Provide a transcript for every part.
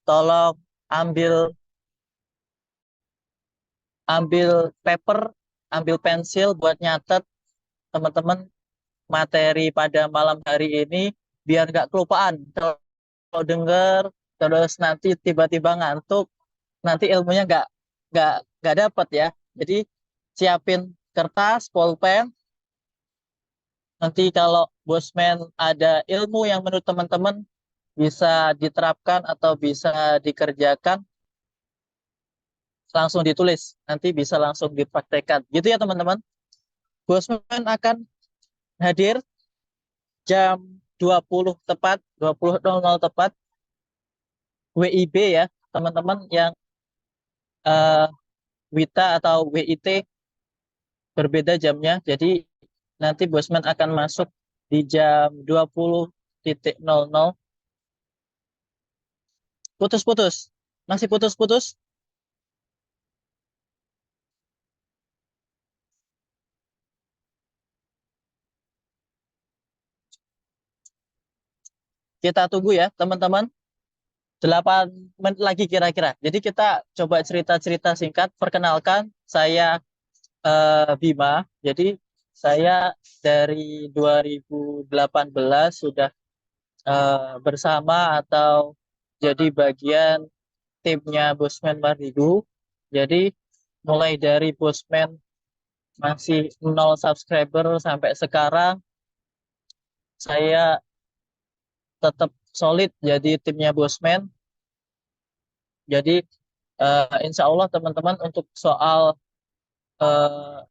tolong ambil ambil paper, ambil pensil buat nyatet teman-teman materi pada malam hari ini biar nggak kelupaan. Kalau denger terus nanti tiba-tiba ngantuk, nanti ilmunya nggak dapet ya. Jadi siapin kertas, pulpen. Nanti kalau Bosman ada ilmu yang menurut teman-teman bisa diterapkan atau bisa dikerjakan, langsung ditulis. Nanti bisa langsung dipraktekkan. Gitu ya teman-teman. Bosman akan hadir jam 20 tepat, 20.00 tepat, WIB ya, teman-teman yang eh, WITA atau WIT berbeda jamnya. Jadi nanti Bosman akan masuk di jam 20.00. Putus-putus. Masih putus-putus. Kita tunggu ya, teman-teman. 8 menit lagi kira-kira. Jadi kita coba cerita-cerita singkat. Perkenalkan, saya Bima. Jadi saya dari 2018 sudah bersama atau jadi bagian timnya Bosman Mardigu. Jadi mulai dari Bosman masih 0 subscriber sampai sekarang, saya tetap solid jadi timnya Bosman. Jadi insya Allah teman-teman untuk soal eh,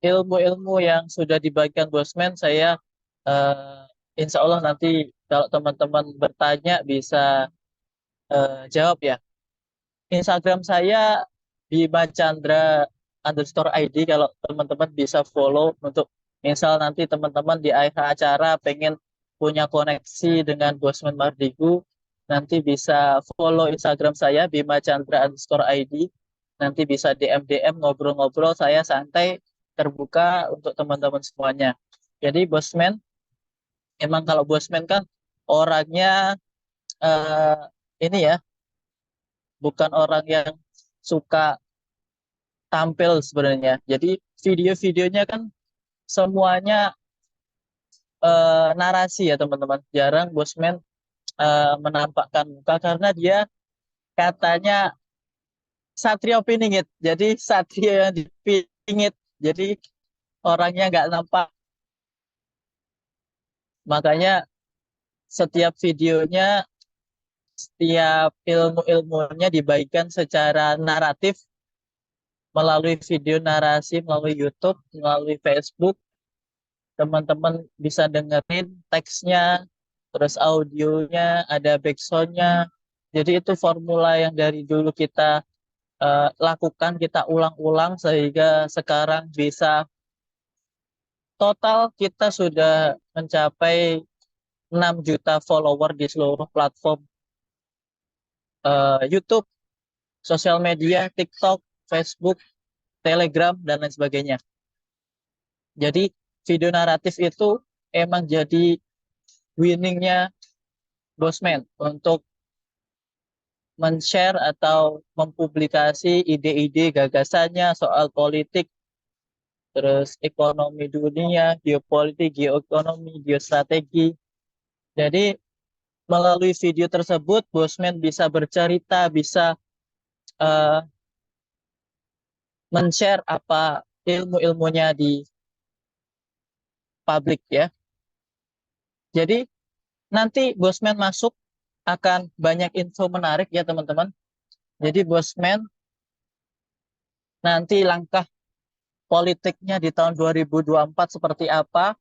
ilmu-ilmu yang sudah dibagikan Bosman, saya eh, insya Allah nanti kalau teman-teman bertanya bisa jawab ya. Instagram saya Bima Chandra underscore ID, kalau teman-teman bisa follow untuk misal nanti teman-teman di akhir acara pengen punya koneksi dengan Bosman Mardigu, nanti bisa follow Instagram saya Bima Chandra underscore ID, nanti bisa DM ngobrol-ngobrol, saya santai terbuka untuk teman-teman semuanya. Jadi Bosman, emang kalau Bosman kan orangnya eh, ini ya, bukan orang yang suka tampil sebenarnya. Jadi video-videonya kan semuanya narasi ya teman-teman. Jarang Bosman menampakkan muka karena dia katanya satria piningit. Jadi satria yang dipingit. Jadi orangnya nggak nampak. Makanya setiap videonya, setiap ilmu-ilmunya dibagikan secara naratif melalui video narasi, melalui YouTube, melalui Facebook. Teman-teman bisa dengerin teksnya, terus audionya, ada backsoundnya. Jadi itu formula yang dari dulu kita lakukan, kita ulang-ulang sehingga sekarang bisa total kita sudah mencapai 6 juta follower di seluruh platform YouTube, sosial media, TikTok, Facebook, Telegram, dan lain sebagainya. Jadi video naratif itu emang jadi winningnya Bosman untuk men-share atau mempublikasi ide-ide gagasannya soal politik, terus ekonomi dunia, geopolitik, geoekonomi, geostrategi. Jadi melalui video tersebut, Bosman bisa bercerita, bisa uh, men-share apa ilmu-ilmunya di publik ya. Jadi nanti Bosman masuk akan banyak info menarik ya teman-teman. Jadi Bosman nanti langkah politiknya di tahun 2024 seperti apa,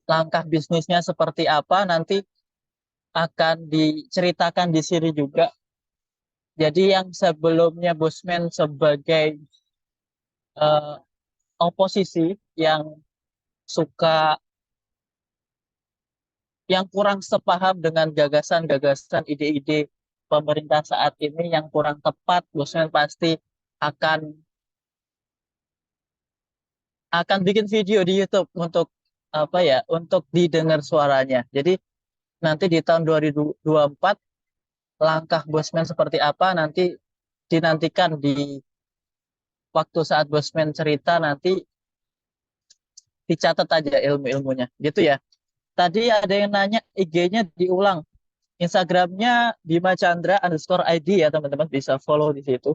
langkah bisnisnya seperti apa, nanti akan diceritakan di sini juga. Jadi yang sebelumnya Bosman sebagai eh, oposisi yang suka, yang kurang sepaham dengan gagasan-gagasan ide-ide pemerintah saat ini yang kurang tepat, Bosman pasti akan bikin video di YouTube untuk apa ya, untuk didengar suaranya. Jadi Nanti di tahun 2024 langkah Bosman seperti apa nanti dinantikan di waktu saat Bosman cerita nanti dicatat aja ilmu-ilmunya gitu ya. Tadi ada yang nanya IG-nya diulang. Instagramnya Bima Chandra underscore ID ya teman-teman bisa follow di situ.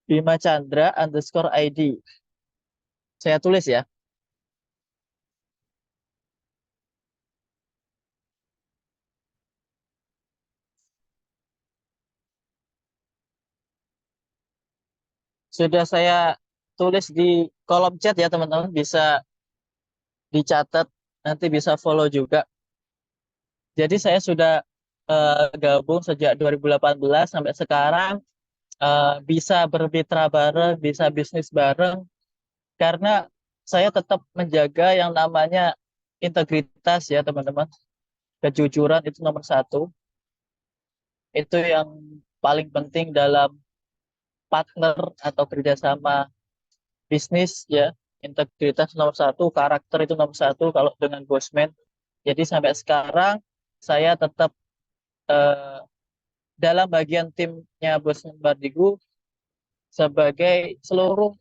Bima Chandra underscore ID. Saya tulis ya. Sudah saya tulis di kolom chat ya teman-teman. Bisa dicatat. Nanti bisa follow juga. Jadi saya sudah gabung sejak 2018 sampai sekarang bisa bermitra bareng, bisa bisnis bareng karena saya tetap menjaga yang namanya integritas ya teman-teman. Kejujuran itu nomor satu. Itu yang paling penting dalam partner atau kerjasama bisnis ya. Integritas nomor satu, karakter itu nomor satu kalau dengan Bosman. Jadi sampai sekarang saya tetap eh, dalam bagian timnya Bosman Bardigu sebagai seluruh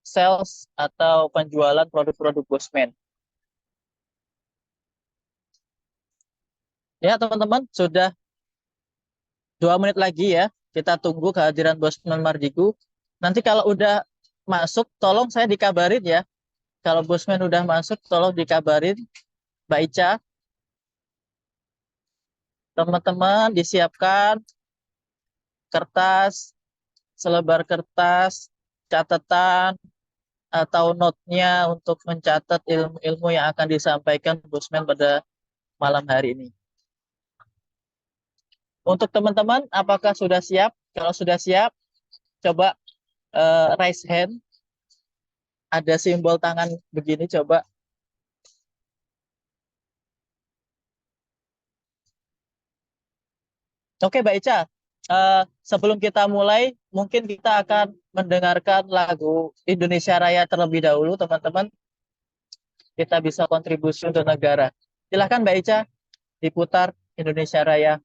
sales atau penjualan produk-produk Bosman. Ya teman-teman, sudah 2 menit lagi ya. Kita tunggu kehadiran Bosman Mardigu. Nanti kalau udah masuk, tolong saya dikabarin ya. Kalau Bosman udah masuk, tolong dikabarin. Mbak Ica, teman-teman disiapkan kertas, selebar kertas, catatan, atau note-nya untuk mencatat ilmu-ilmu yang akan disampaikan Bosman pada malam hari ini. Untuk teman-teman, apakah sudah siap? Kalau sudah siap, coba raise hand. Ada simbol tangan begini, coba. Oke, Mbak Ica. Sebelum kita mulai, mungkin kita akan mendengarkan lagu Indonesia Raya terlebih dahulu, teman-teman. Kita bisa kontribusi untuk negara. Silahkan, Mbak Ica, diputar Indonesia Raya.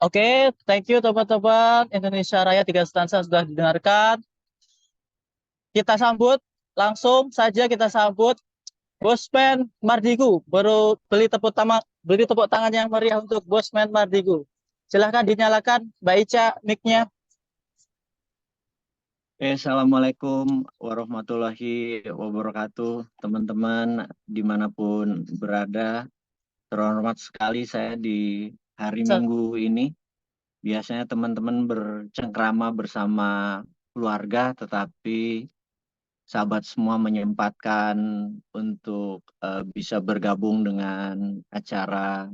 Oke, thank you teman-teman. Indonesia Raya tiga stansa sudah didengarkan. Kita sambut, langsung saja kita sambut Bosman Mardigu. Beri tepuk tangan yang meriah untuk Bosman Mardigu. Silahkan dinyalakan, Mbak Ica, mic-nya. Assalamualaikum warahmatullahi wabarakatuh, teman-teman dimanapun berada. Terhormat sekali saya di hari Minggu ini. Biasanya teman-teman bercengkrama bersama keluarga, tetapi sahabat semua menyempatkan untuk bisa bergabung dengan acara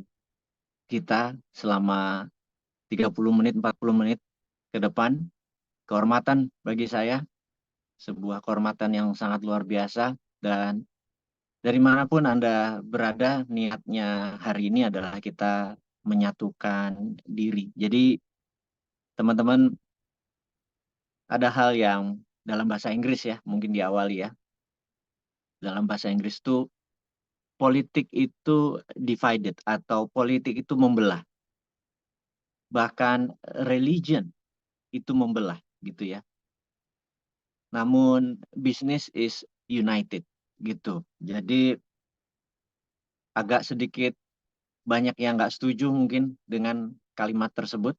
kita selama 30 menit, 40 menit ke depan. Kehormatan bagi saya, sebuah kehormatan yang sangat luar biasa, dan dari manapun Anda berada, niatnya hari ini adalah kita menyatukan diri. Jadi teman-teman, ada hal yang dalam bahasa Inggris ya, mungkin diawali ya. Dalam bahasa Inggris itu politik itu divided atau politik itu membelah. Bahkan religion itu membelah gitu ya. Namun business is united gitu. Jadi agak sedikit banyak yang nggak setuju mungkin dengan kalimat tersebut,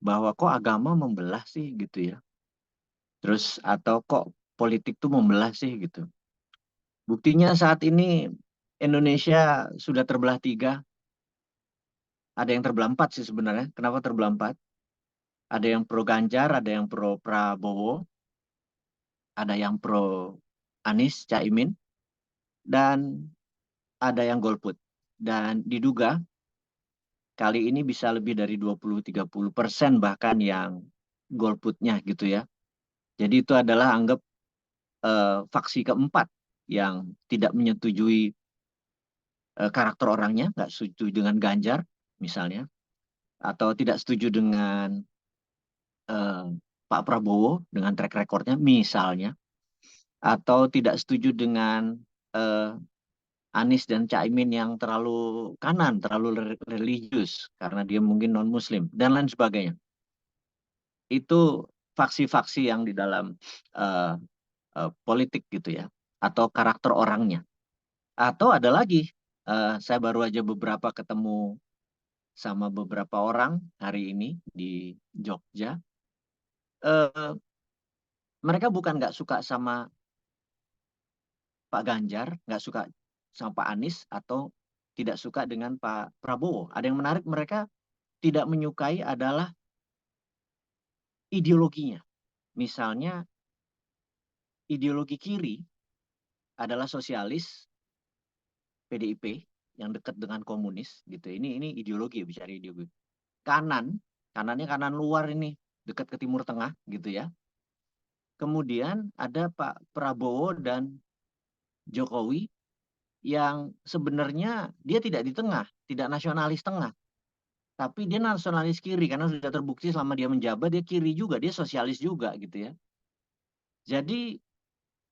bahwa kok agama membelah sih gitu ya. Terus atau kok politik tuh membelah sih gitu. Buktinya saat ini Indonesia sudah terbelah tiga. Ada yang terbelah empat sih sebenarnya. Kenapa terbelah empat? Ada yang pro Ganjar, ada yang pro Prabowo, ada yang pro Anies, Caimin, dan ada yang golput. Dan diduga kali ini bisa lebih dari 20-30% bahkan yang golputnya gitu ya. Jadi itu adalah anggap faksi keempat yang tidak menyetujui karakter orangnya, nggak setuju dengan Ganjar misalnya, atau tidak setuju dengan eh, Pak Prabowo dengan track recordnya misalnya, atau tidak setuju dengan eh, Anies dan Caimin yang terlalu kanan, terlalu religius karena dia mungkin non-Muslim dan lain sebagainya. Itu faksi-faksi yang di dalam uh, politik gitu ya, atau karakter orangnya. Atau ada lagi, saya baru aja beberapa ketemu sama beberapa orang hari ini di Jogja. Uh, Mereka bukan nggak suka sama Pak Ganjar, nggak suka sama Pak Anies, atau tidak suka dengan Pak Prabowo. Ada yang menarik, mereka tidak menyukai adalah ideologinya. Misalnya ideologi kiri adalah sosialis, PDIP yang dekat dengan komunis gitu. Ini ideologi, bicara ideologi. Kanannya kanan luar ini, dekat ke Timur Tengah gitu ya. Kemudian ada Pak Prabowo dan Jokowi yang sebenarnya dia tidak di tengah, tidak nasionalis tengah. Tapi dia nasionalis kiri karena sudah terbukti selama dia menjabat dia kiri juga, dia sosialis juga gitu ya. Jadi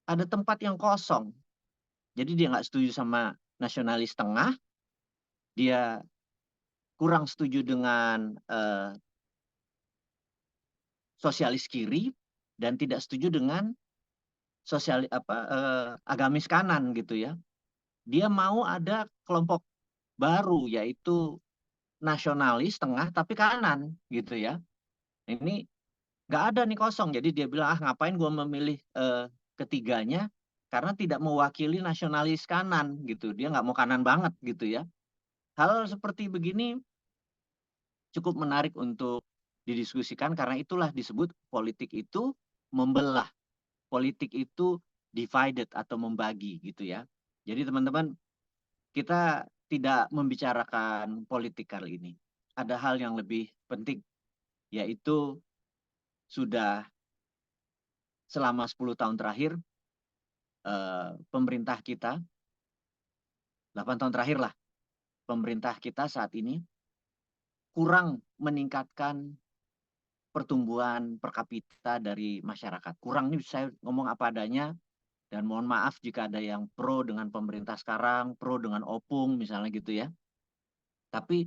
ada tempat yang kosong. Jadi dia nggak setuju sama nasionalis tengah, dia kurang setuju dengan sosialis kiri, dan tidak setuju dengan agamis kanan gitu ya. Dia mau ada kelompok baru yaitu nasionalis tengah tapi kanan gitu ya. Ini nggak ada nih, kosong. Jadi dia bilang, ngapain gue memilih ketiganya, karena tidak mewakili nasionalis kanan gitu. Dia nggak mau kanan banget gitu ya. Hal seperti begini cukup menarik untuk didiskusikan, karena itulah disebut politik itu membelah. Politik itu divided atau membagi gitu ya. Jadi teman-teman, kita tidak membicarakan politik kali ini. Ada hal yang lebih penting, yaitu sudah selama 10 tahun terakhir, pemerintah kita, 8 tahun terakhir lah, pemerintah kita saat ini kurang meningkatkan pertumbuhan per kapita dari masyarakat. Kurang nih, saya ngomong apa adanya, dan mohon maaf jika ada yang pro dengan pemerintah sekarang, pro dengan opung misalnya gitu ya. Tapi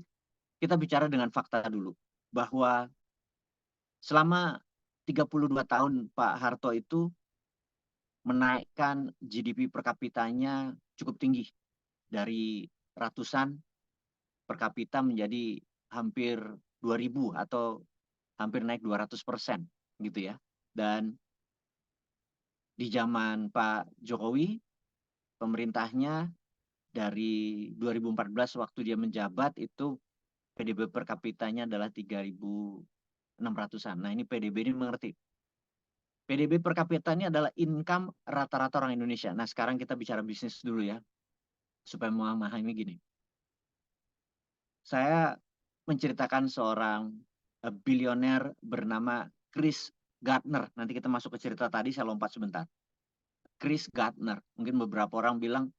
kita bicara dengan fakta dulu. bahwa selama 32 tahun Pak Harto itu menaikkan GDP per kapitanya cukup tinggi dari ratusan per kapita menjadi hampir 2.000 atau hampir naik 200% gitu ya. Dan di zaman Pak Jokowi, pemerintahnya dari 2014 waktu dia menjabat itu PDB per kapitanya adalah 3.600-an. Nah ini PDB ini mengerti. PDB per kapita ini adalah income rata-rata orang Indonesia. Nah sekarang kita bicara bisnis dulu ya, supaya memahami gini. Saya menceritakan seorang bilioner bernama Chris Gardner. Nanti kita masuk ke cerita tadi, saya lompat sebentar. Chris Gardner. Mungkin beberapa orang bilang,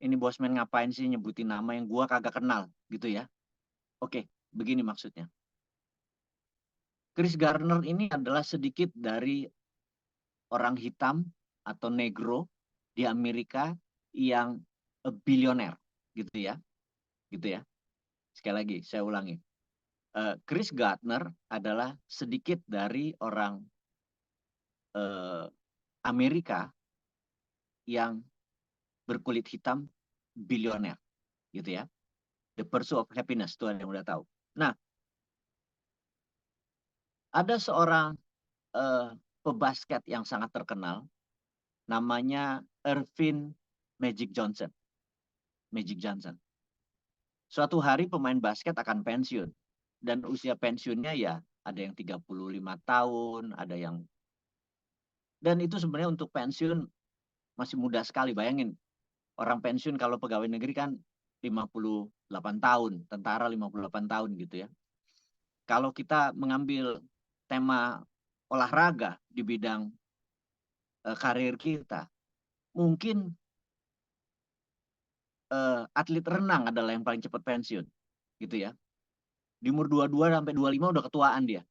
ini Bosman ngapain sih nyebutin nama yang gua kagak kenal gitu ya. Oke, begini maksudnya. Chris Gardner ini adalah sedikit dari orang hitam atau negro di Amerika yang bilioner gitu ya. Gitu ya. Sekali lagi saya ulangi. Chris Gardner adalah sedikit dari orang Amerika yang berkulit hitam bilioner gitu ya. The Pursuit of Happiness, Tuhan yang udah tahu. Nah, ada seorang pebasket yang sangat terkenal, namanya Irvin Magic Johnson. Magic Johnson. Suatu hari pemain basket akan pensiun. Dan usia pensiunnya ya ada yang 35 tahun, ada yang... Dan itu sebenarnya untuk pensiun masih muda sekali. Bayangin, orang pensiun kalau pegawai negeri kan 58 tahun, tentara 58 tahun gitu ya. Kalau kita mengambil tema olahraga di bidang karir kita, mungkin atlet renang adalah yang paling cepat pensiun, gitu ya. Di umur 22 sampai 25 udah ketuaan dia.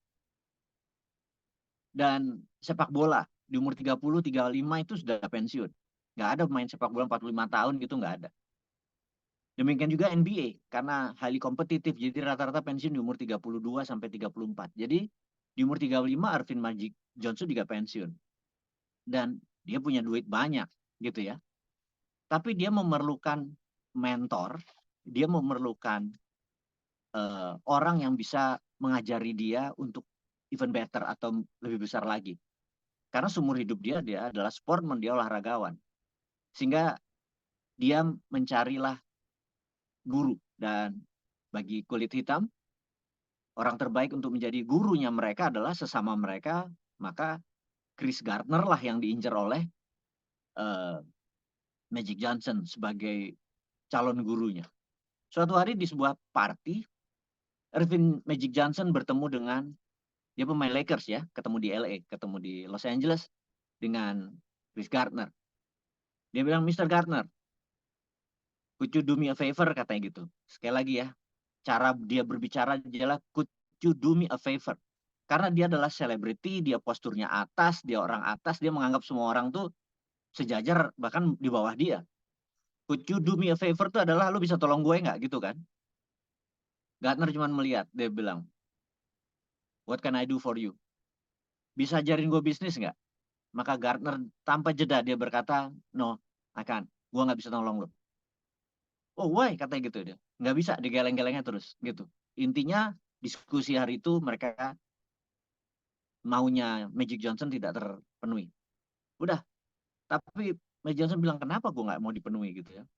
Dan sepak bola di umur 30, 35 itu sudah pensiun. Nggak ada pemain sepak bola 45 tahun gitu, nggak ada. Demikian juga NBA, karena highly kompetitif, jadi rata-rata pensiun di umur 32 sampai 34. Jadi di umur 35 Irvin Magic Johnson juga pensiun. Dan dia punya duit banyak gitu ya. Tapi dia memerlukan mentor, dia memerlukan orang yang bisa mengajari dia untuk even better atau lebih besar lagi. Karena seumur hidup dia adalah sportman, dia olahragawan. Sehingga dia mencarilah guru. Dan bagi kulit hitam, orang terbaik untuk menjadi gurunya mereka adalah sesama mereka. Maka Chris Gardner lah yang diincar oleh Magic Johnson sebagai calon gurunya. Suatu hari di sebuah party, Irvin Magic Johnson bertemu dengan, dia pemain Lakers ya, ketemu di LA, ketemu di Los Angeles dengan Chris Gardner. Dia bilang, Mr. Gardner, could you do me a favor, katanya gitu. Sekali lagi ya, cara dia berbicara adalah could you do me a favor. Karena dia adalah selebriti, dia posturnya atas, dia orang atas, dia menganggap semua orang tuh sejajar, bahkan di bawah dia. Could you do me a favor itu adalah, lu bisa tolong gue nggak gitu kan. Gardner cuma melihat, dia bilang, what can I do for you? Bisa ajarin gue bisnis nggak? Maka Gardner tanpa jeda dia berkata, no, akan, gue nggak bisa tolong lo. Oh why, katanya gitu dia. Nggak bisa, digeleng-gelengnya terus gitu. Intinya diskusi hari itu mereka maunya Magic Johnson tidak terpenuhi. Udah, tapi Magic Johnson bilang kenapa gue nggak mau dipenuhi gitu ya.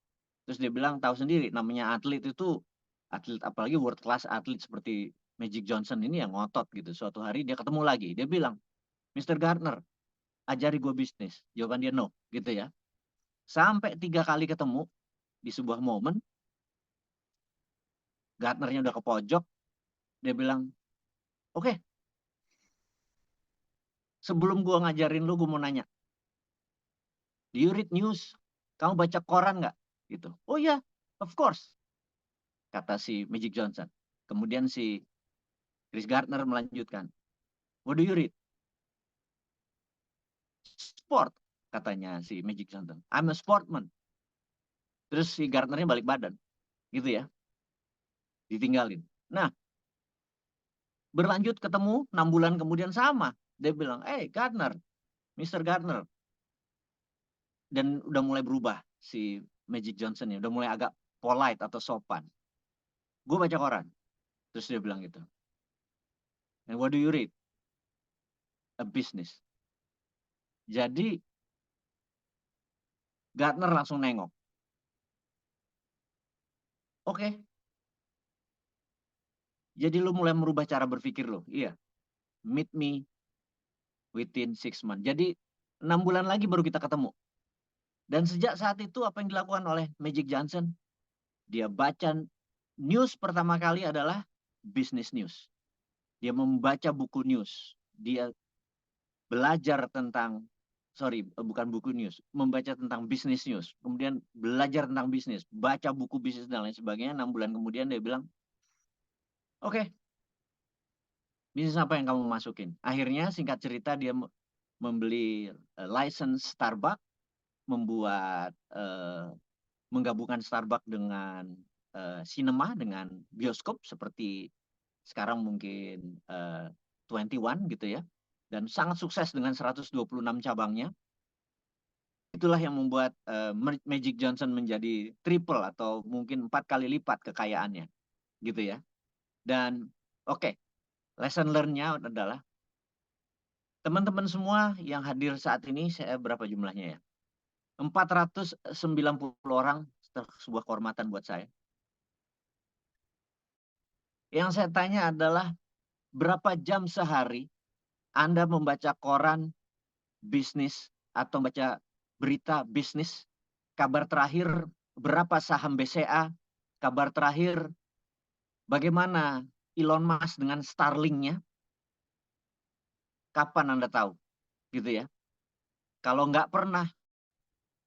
Terus dia bilang tahu sendiri namanya atlet itu, atlet apalagi world class atlet seperti Magic Johnson ini yang ngotot gitu. Suatu hari dia ketemu lagi, dia bilang, Mr. Gardner, ajari gue bisnis. Jawaban dia no gitu ya. Sampai 3 kali ketemu di sebuah momen, Gardnernya udah ke pojok, dia bilang, oke, sebelum gue ngajarin lu, gue mau nanya, do you read news? Kamu baca koran nggak? Gitu. Oh iya, of course, kata si Magic Johnson. Kemudian si Chris Gardner melanjutkan, what do you read? Sport, katanya si Magic Johnson. I'm a sportman. Terus si Gardnernya balik badan, gitu ya, ditinggalin. Nah, Berlanjut ketemu 6 bulan kemudian sama. Dia bilang, Gardner, Mr. Gardner. Dan udah mulai berubah si Magic Johnson ya, udah mulai agak polite atau sopan. Gue baca koran, terus dia bilang gitu. And what do you read? A business. Jadi Gardner langsung nengok. Oke, jadi lu mulai merubah cara berpikir lu. Iya, meet me within 6 months. Jadi 6 bulan lagi baru kita ketemu. Dan sejak saat itu apa yang dilakukan oleh Magic Johnson? Dia baca news pertama kali adalah business news. Dia membaca buku news. Dia belajar tentang, bukan buku news, membaca tentang business news. Kemudian belajar tentang bisnis, baca buku bisnis dan lain sebagainya. 6 bulan kemudian dia bilang, oke, bisnis apa yang kamu masukin? Akhirnya singkat cerita dia membeli license Starbucks, membuat menggabungkan Starbucks dengan cinema, dengan bioskop seperti sekarang mungkin 21 gitu ya. Dan sangat sukses dengan 126 cabangnya. Itulah yang membuat Magic Johnson menjadi triple atau mungkin 4 kali lipat kekayaannya gitu ya. Dan oke, lesson learn-nya adalah teman-teman semua yang hadir saat ini, saya berapa jumlahnya ya? 490 orang, sebuah kehormatan buat saya. Yang saya tanya adalah berapa jam sehari Anda membaca koran bisnis atau baca berita bisnis, kabar terakhir berapa saham BCA, kabar terakhir bagaimana Elon Musk dengan Starlink-nya, kapan Anda tahu? Gitu ya. Kalau nggak pernah,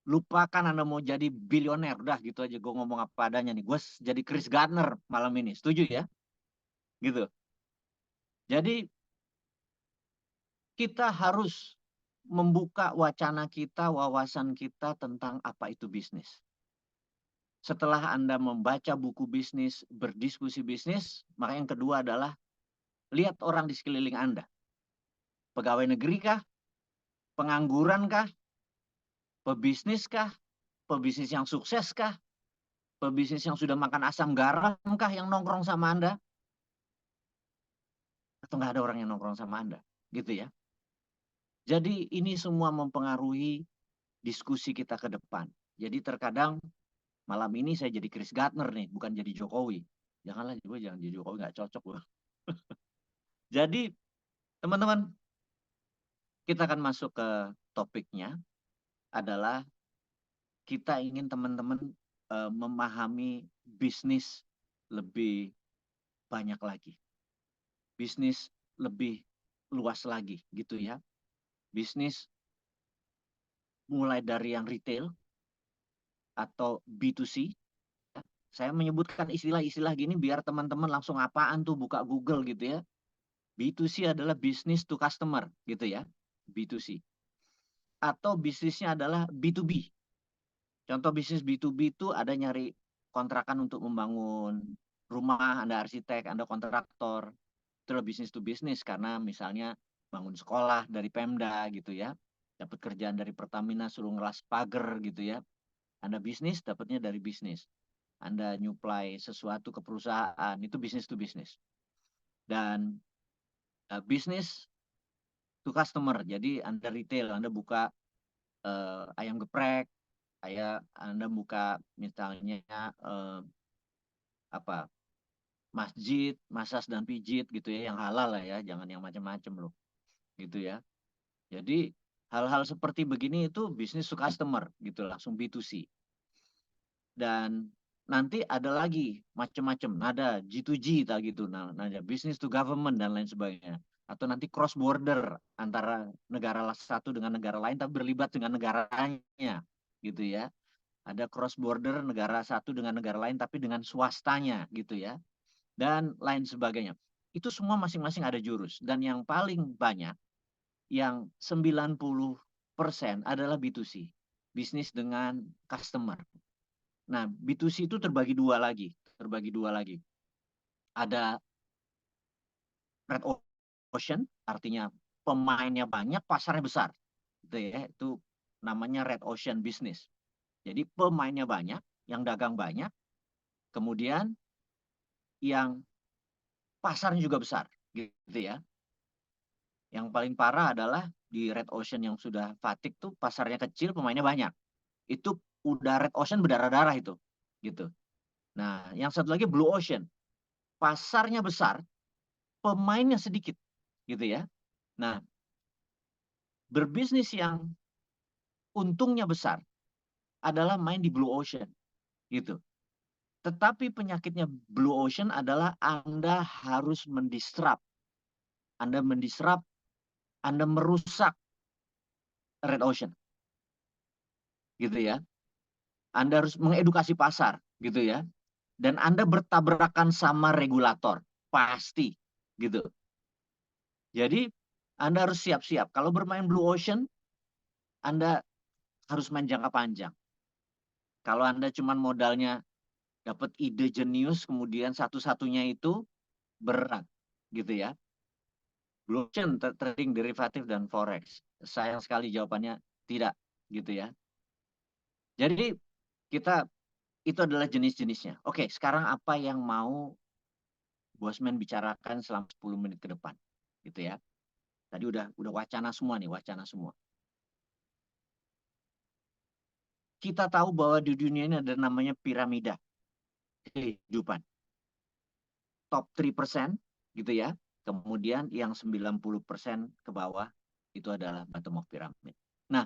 lupakan Anda mau jadi bilioner. Udah gitu aja, gue ngomong apa adanya nih. Gue jadi Chris Gardner malam ini. Setuju ya? Gitu. Jadi kita harus membuka wacana kita, wawasan kita tentang apa itu bisnis. Setelah Anda membaca buku bisnis, berdiskusi bisnis, maka yang kedua adalah lihat orang di sekeliling Anda. Pegawai negeri kah? Pengangguran kah? Pebisnis kah? Pebisnis yang sukses kah? Pebisnis yang sudah makan asam garam kah yang nongkrong sama Anda? Atau nggak ada orang yang nongkrong sama Anda? Gitu ya. Jadi ini semua mempengaruhi diskusi kita ke depan. Jadi terkadang malam ini saya jadi Chris Gardner nih, bukan jadi Jokowi. Janganlah, gue jangan jadi Jokowi, nggak cocok gue. Jadi teman-teman, kita akan masuk ke topiknya adalah kita ingin teman-teman memahami bisnis lebih banyak lagi. Bisnis lebih luas lagi gitu ya. Bisnis mulai dari yang retail atau B2C. Saya menyebutkan istilah-istilah gini biar teman-teman langsung apaan tuh buka Google gitu ya. B2C adalah business to customer gitu ya. B2C. Atau bisnisnya adalah B2B. Contoh bisnis B2B itu ada nyari kontrakan untuk membangun rumah, Anda arsitek, Anda kontraktor. Itu bisnis to bisnis karena misalnya bangun sekolah dari Pemda gitu ya. Dapat kerjaan dari Pertamina suruh ngelas pagar gitu ya. Anda bisnis dapatnya dari bisnis. Anda nyuplai sesuatu ke perusahaan, itu bisnis to bisnis. Dan bisnis to customer. Jadi Anda retail, Anda buka ayam geprek, Anda buka misalnya apa masjid, masas dan pijit gitu ya, yang halal lah ya, jangan yang macam-macam loh, gitu ya. Jadi hal-hal seperti begini itu bisnis to customer gitu, langsung B2C. Dan nanti ada lagi macam-macam, ada G2G gitu, nah ada business to government dan lain sebagainya. Atau nanti cross border antara negara satu dengan negara lain tapi berlibat dengan negaranya gitu ya. Ada cross border negara satu dengan negara lain tapi dengan swastanya gitu ya. Dan lain sebagainya. Itu semua masing-masing ada jurus. Dan yang paling banyak, yang 90% adalah B2C. Bisnis dengan customer. Nah, B2C itu terbagi dua lagi. Ada red ocean, artinya pemainnya banyak, pasarnya besar. Gitu ya, itu namanya red ocean business. Jadi pemainnya banyak, yang dagang banyak, kemudian yang pasarnya juga besar, gitu ya. Yang paling parah adalah di red ocean yang sudah fatigue tuh pasarnya kecil, pemainnya banyak. Itu udah red ocean berdarah-darah itu, gitu. Nah, yang satu lagi blue ocean, pasarnya besar, pemainnya sedikit, gitu ya. Nah, berbisnis yang untungnya besar adalah main di blue ocean, gitu. Tetapi penyakitnya blue ocean adalah Anda harus mendisrupt, Anda merusak red ocean, gitu ya. Anda harus mengedukasi pasar, gitu ya. Dan Anda bertabrakan sama regulator, pasti, gitu. Jadi Anda harus siap-siap. Kalau bermain blue ocean, Anda harus main jangka panjang. Kalau Anda cuma modalnya dapat ide jenius, kemudian satu-satunya itu berat, gitu ya. Blue ocean, trading derivatif dan forex. Sayang sekali jawabannya tidak, gitu ya. Jadi kita itu adalah jenis-jenisnya. Oke, sekarang apa yang mau Bosman bicarakan selama 10 menit ke depan, gitu ya. Tadi udah wacana semua nih, wacana semua. Kita tahu bahwa di dunia ini ada namanya piramida kehidupan. Top 3% gitu ya. Kemudian yang 90% ke bawah itu adalah bottom of pyramid. Nah,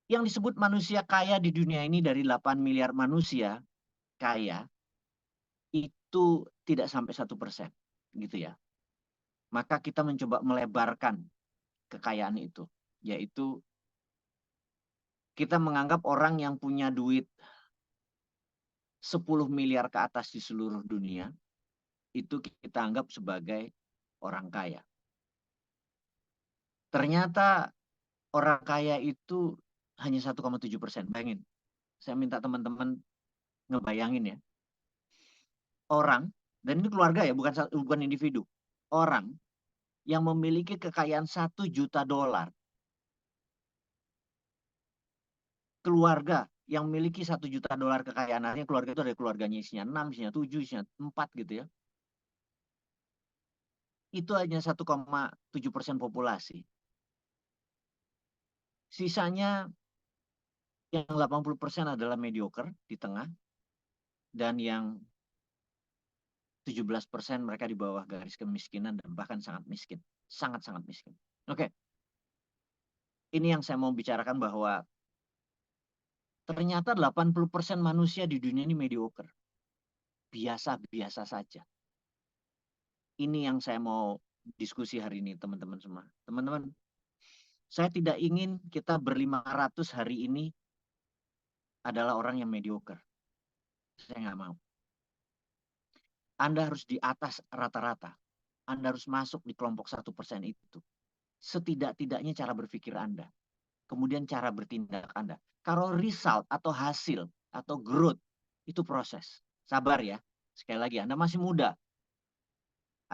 yang disebut manusia kaya di dunia ini dari 8 miliar manusia kaya itu tidak sampai 1% gitu ya. Maka kita mencoba melebarkan kekayaan itu, yaitu kita menganggap orang yang punya duit 10 miliar ke atas di seluruh dunia, itu kita anggap sebagai orang kaya. Ternyata orang kaya itu hanya 1,7%. Bayangin, saya minta teman-teman ngebayangin ya. Orang, dan ini keluarga ya, bukan individu. Orang yang memiliki kekayaan 1 juta dolar, keluarga yang memiliki 1 juta dolar kekayaan, artinya keluarga itu ada keluarganya isinya 6, isinya 7, isinya 4 gitu ya. Itu hanya 1,7% populasi. Sisanya yang 80% adalah mediocre di tengah, dan yang 17% mereka di bawah garis kemiskinan dan bahkan sangat miskin. Sangat-sangat miskin. Oke. Ini yang saya mau bicarakan bahwa ternyata 80% manusia di dunia ini mediocre. Biasa-biasa saja. Ini yang saya mau diskusi hari ini, teman-teman semua. Teman-teman, saya tidak ingin kita ber-500 hari ini adalah orang yang mediocre. Saya nggak mau. Anda harus di atas rata-rata. Anda harus masuk di kelompok 1% itu. Setidak-tidaknya cara berpikir Anda. Kemudian cara bertindak Anda. Kalau result atau hasil atau growth itu proses. Sabar ya. Sekali lagi, Anda masih muda.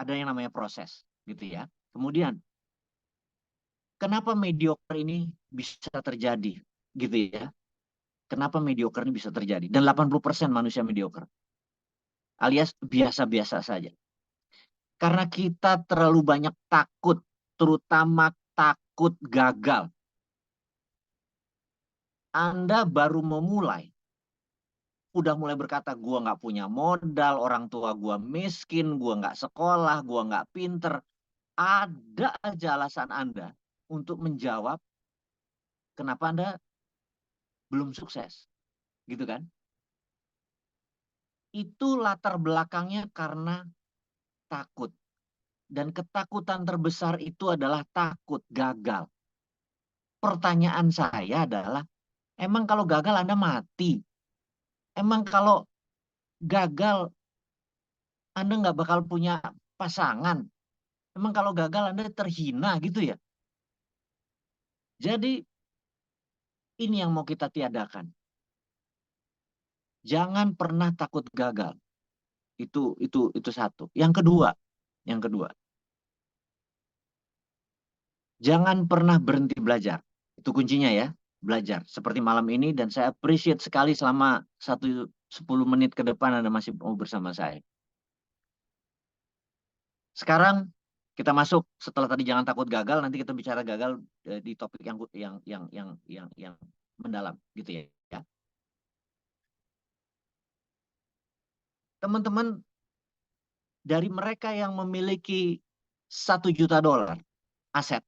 Ada yang namanya proses, gitu ya. Kemudian, kenapa mediocre ini bisa terjadi, gitu ya? Kenapa mediocre ini bisa terjadi? Dan 80% manusia mediocre. Alias biasa-biasa saja. Karena kita terlalu banyak takut, terutama takut gagal. Anda baru memulai, udah mulai berkata, gua nggak punya modal, orang tua gua miskin, gua nggak sekolah, gua nggak pinter. Ada aja alasan Anda untuk menjawab kenapa Anda belum sukses. Gitu kan? Itu latar belakangnya karena takut. Dan ketakutan terbesar itu adalah takut gagal. Pertanyaan saya adalah, emang kalau gagal Anda mati? Emang kalau gagal Anda nggak bakal punya pasangan? Emang kalau gagal Anda terhina gitu ya? Jadi ini yang mau kita tiadakan. Jangan pernah takut gagal. Itu satu. Yang kedua, Yang kedua, jangan pernah berhenti belajar. Itu kuncinya ya, belajar. Seperti malam ini, dan saya appreciate sekali selama 10 menit ke depan Anda masih mau bersama saya. Sekarang kita masuk, setelah tadi jangan takut gagal, nanti kita bicara gagal di topik yang mendalam gitu ya. Teman-teman, dari mereka yang memiliki $1 juta aset,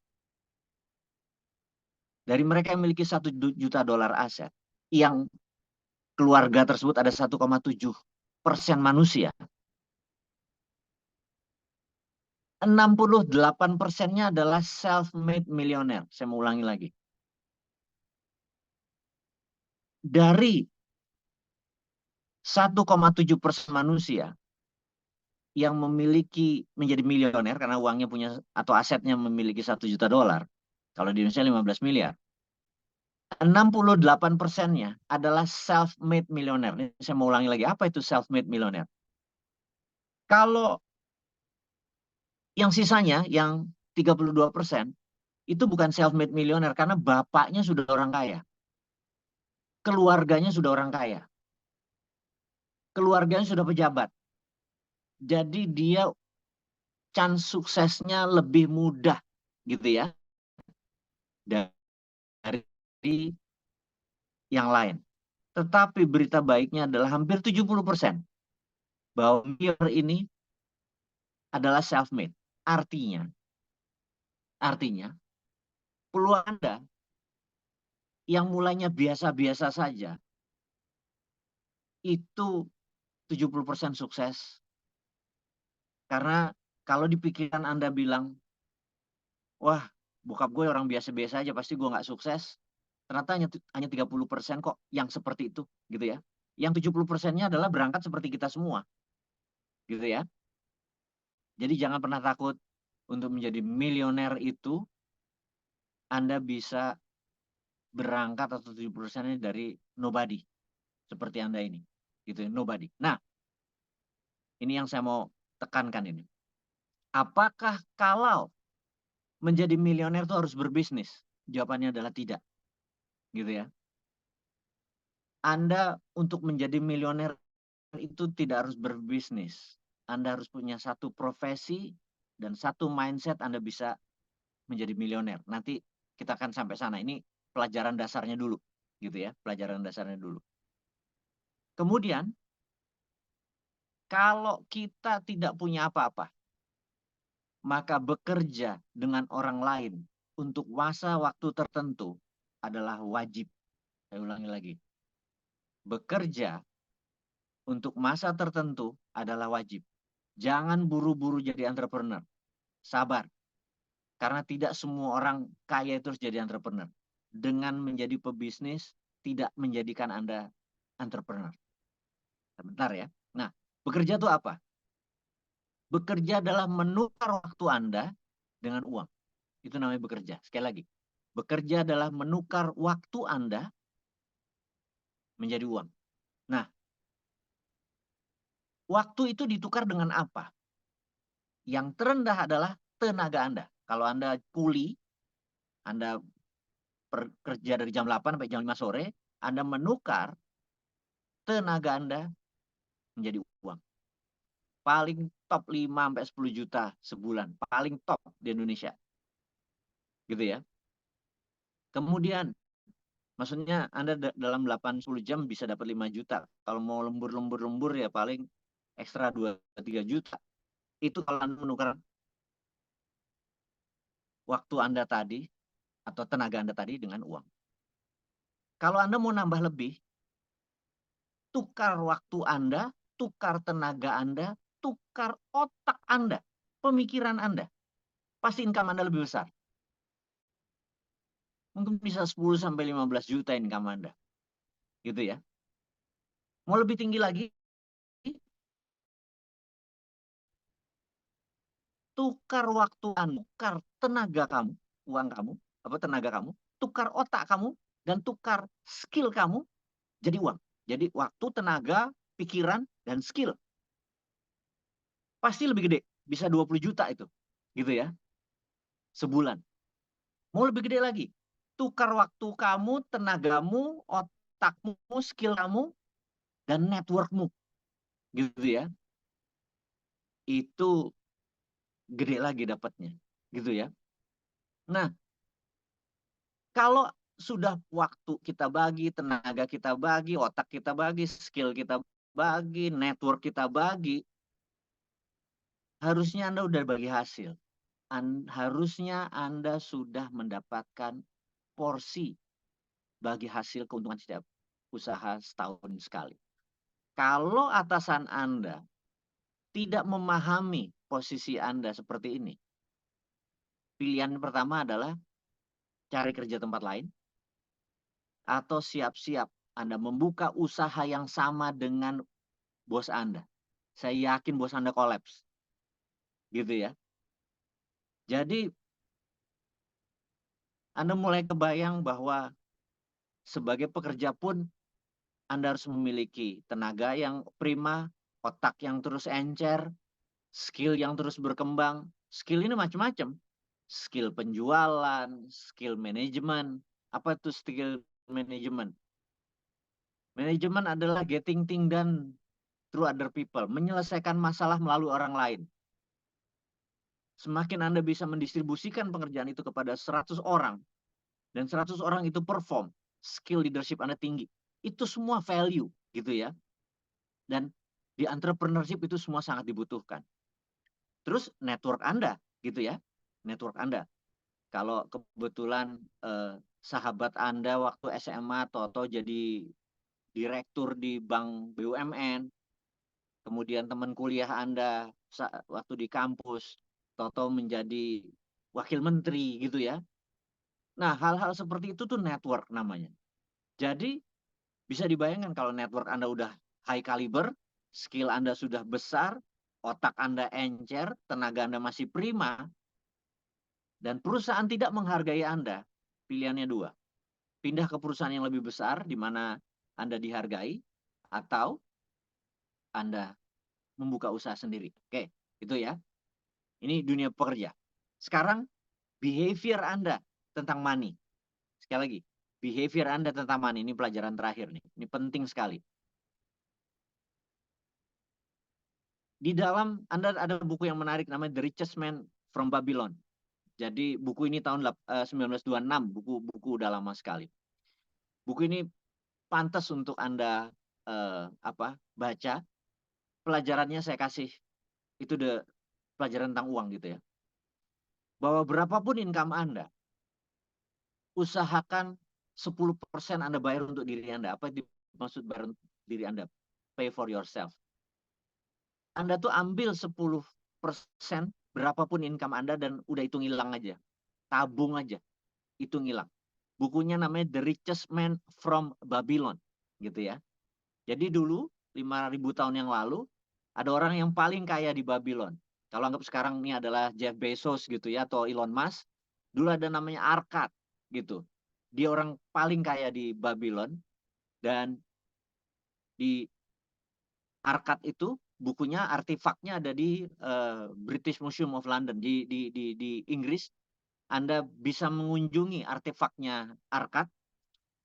dari mereka yang memiliki $1 juta aset, yang keluarga tersebut ada 1,7% manusia, 68%-nya adalah self-made millionaire. Saya mau ulangi lagi. Dari 1,7% manusia yang memiliki menjadi milioner karena uangnya punya atau asetnya memiliki $1 juta, kalau di Indonesia 15 miliar, 68%-nya adalah self-made millionaire. Ini saya mau ulangi lagi, apa itu self-made millionaire? Kalau yang sisanya, yang 32%, itu bukan self-made millionaire karena bapaknya sudah orang kaya. Keluarganya sudah orang kaya. Keluarganya sudah pejabat. Jadi dia chance suksesnya lebih mudah gitu ya dari yang lain. Tetapi berita baiknya adalah hampir 70% bahwa millionaire ini adalah self-made. Artinya peluang Anda yang mulainya biasa-biasa saja itu 70% sukses. Karena kalau di pikiran Anda bilang, wah, bokap gue orang biasa-biasa aja, pasti gue nggak sukses. Ternyata hanya 30% kok yang seperti itu, gitu ya. Yang 70%-nya adalah berangkat seperti kita semua, gitu ya. Jadi jangan pernah takut untuk menjadi milioner itu. Anda bisa berangkat atau 70%-nya dari nobody, seperti Anda ini, gitu ya, nobody. Nah, ini yang saya mau tekankan ini. Apakah kalau menjadi milioner itu harus berbisnis? Jawabannya adalah tidak, gitu ya. Anda untuk menjadi milioner itu tidak harus berbisnis. Anda harus punya satu profesi dan satu mindset Anda bisa menjadi milioner. Nanti kita akan sampai sana. Ini pelajaran dasarnya dulu, gitu ya. Pelajaran dasarnya dulu. Kemudian, kalau kita tidak punya apa-apa, maka bekerja dengan orang lain untuk masa waktu tertentu adalah wajib. Saya ulangi lagi. Bekerja untuk masa tertentu adalah wajib. Jangan buru-buru jadi entrepreneur. Sabar. Karena tidak semua orang kaya itu harus jadi entrepreneur. Dengan menjadi pebisnis, tidak menjadikan Anda entrepreneur. Sebentar ya. Nah, bekerja itu apa? Bekerja adalah menukar waktu Anda dengan uang. Itu namanya bekerja. Sekali lagi. Bekerja adalah menukar waktu Anda menjadi uang. Nah, waktu itu ditukar dengan apa? Yang terendah adalah tenaga Anda. Kalau Anda kuli, Anda kerja dari jam 8 sampai jam 5 sore, Anda menukar tenaga Anda menjadi uang. Paling top 5 sampai 10 juta sebulan. Paling top di Indonesia. Gitu ya. Kemudian, maksudnya Anda dalam 8-10 jam bisa dapat 5 juta. Kalau mau lembur ya paling ekstra 2-3 juta. Itu kalau Anda menukar waktu Anda tadi atau tenaga Anda tadi dengan uang. Kalau Anda mau nambah lebih, tukar waktu Anda, tukar tenaga Anda, tukar otak Anda, pemikiran Anda. Pasti income Anda lebih besar. Mungkin bisa 10 sampai 15 juta income Anda. Gitu ya. Mau lebih tinggi lagi, tukar waktu Anda, tukar tenaga kamu, uang kamu, tenaga kamu, tukar otak kamu, dan tukar skill kamu jadi uang. Jadi waktu, tenaga, pikiran, dan skill. Pasti lebih gede bisa 20 juta itu, gitu ya, sebulan. Mau lebih gede lagi, tukar waktu kamu, tenagamu, otakmu, skill kamu, dan networkmu, gitu ya, itu gede lagi dapatnya, gitu ya. Nah, kalau sudah waktu kita bagi, tenaga kita bagi, otak kita bagi, skill kita bagi, network kita bagi, harusnya Anda udah bagi hasil. Harusnya Anda sudah mendapatkan porsi bagi hasil keuntungan setiap usaha setahun sekali. Kalau atasan Anda tidak memahami posisi Anda seperti ini, pilihan pertama adalah cari kerja tempat lain, atau siap-siap Anda membuka usaha yang sama dengan bos Anda. Saya yakin bos Anda kolaps. Gitu ya. Jadi Anda mulai kebayang bahwa sebagai pekerja pun Anda harus memiliki tenaga yang prima, otak yang terus encer, skill yang terus berkembang. Skill ini macam-macam. Skill penjualan, skill manajemen. Apa itu skill manajemen? Manajemen adalah getting things done through other people. Menyelesaikan masalah melalui orang lain. Semakin Anda bisa mendistribusikan pekerjaan itu kepada 100 orang, dan 100 orang itu perform, skill leadership Anda tinggi. Itu semua value, gitu ya. Dan di entrepreneurship itu semua sangat dibutuhkan. Terus network Anda, gitu ya. Network Anda. Kalau kebetulan sahabat Anda waktu SMA atau jadi direktur di bank BUMN, kemudian teman kuliah Anda waktu di kampus, atau menjadi wakil menteri, gitu ya. Nah, hal-hal seperti itu tuh network namanya. Jadi, bisa dibayangkan kalau network Anda udah high caliber, skill Anda sudah besar, otak Anda encer, tenaga Anda masih prima, dan perusahaan tidak menghargai Anda, pilihannya dua. Pindah ke perusahaan yang lebih besar, di mana Anda dihargai, atau Anda membuka usaha sendiri. Oke, itu ya. Ini dunia pekerja. Sekarang, behavior Anda tentang money. Sekali lagi, behavior Anda tentang money. Ini pelajaran terakhir nih. Ini penting sekali. Di dalam Anda ada buku yang menarik namanya The Richest Man from Babylon. Jadi buku ini tahun 1926, buku udah lama sekali. Buku ini pantas untuk Anda baca. Pelajarannya saya kasih itu pelajaran tentang uang gitu ya. Bahwa berapapun income Anda, usahakan 10% Anda bayar untuk diri Anda. Apa dimaksud bayar untuk diri Anda? Pay for yourself. Anda tuh ambil 10% berapapun income Anda dan udah hitung hilang aja. Tabung aja, hitung hilang. Bukunya namanya The Richest Man from Babylon, gitu ya. Jadi dulu 5.000 tahun yang lalu ada orang yang paling kaya di Babylon. Kalau anggap sekarang ini adalah Jeff Bezos gitu ya, atau Elon Musk. Dulu ada namanya Arkad gitu. Dia orang paling kaya di Babylon, dan di Arkad itu bukunya, artefaknya ada di British Museum of London di Inggris. Anda bisa mengunjungi artefaknya Arkad.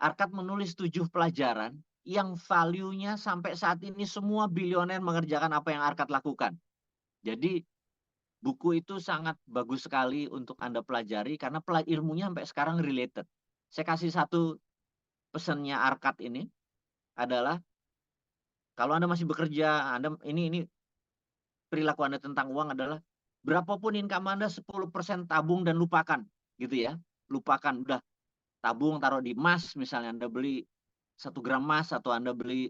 Arkad menulis 7 pelajaran yang value-nya sampai saat ini semua bilioner mengerjakan apa yang Arkad lakukan. Jadi buku itu sangat bagus sekali untuk Anda pelajari karena ilmunya sampai sekarang related. Saya kasih satu pesannya Arkad ini adalah, kalau Anda masih bekerja, Anda ini perilaku Anda tentang uang adalah berapapun income Anda 10% tabung dan lupakan, gitu ya. Lupakan, udah tabung taruh di emas, misalnya Anda beli 1 gram emas, atau Anda beli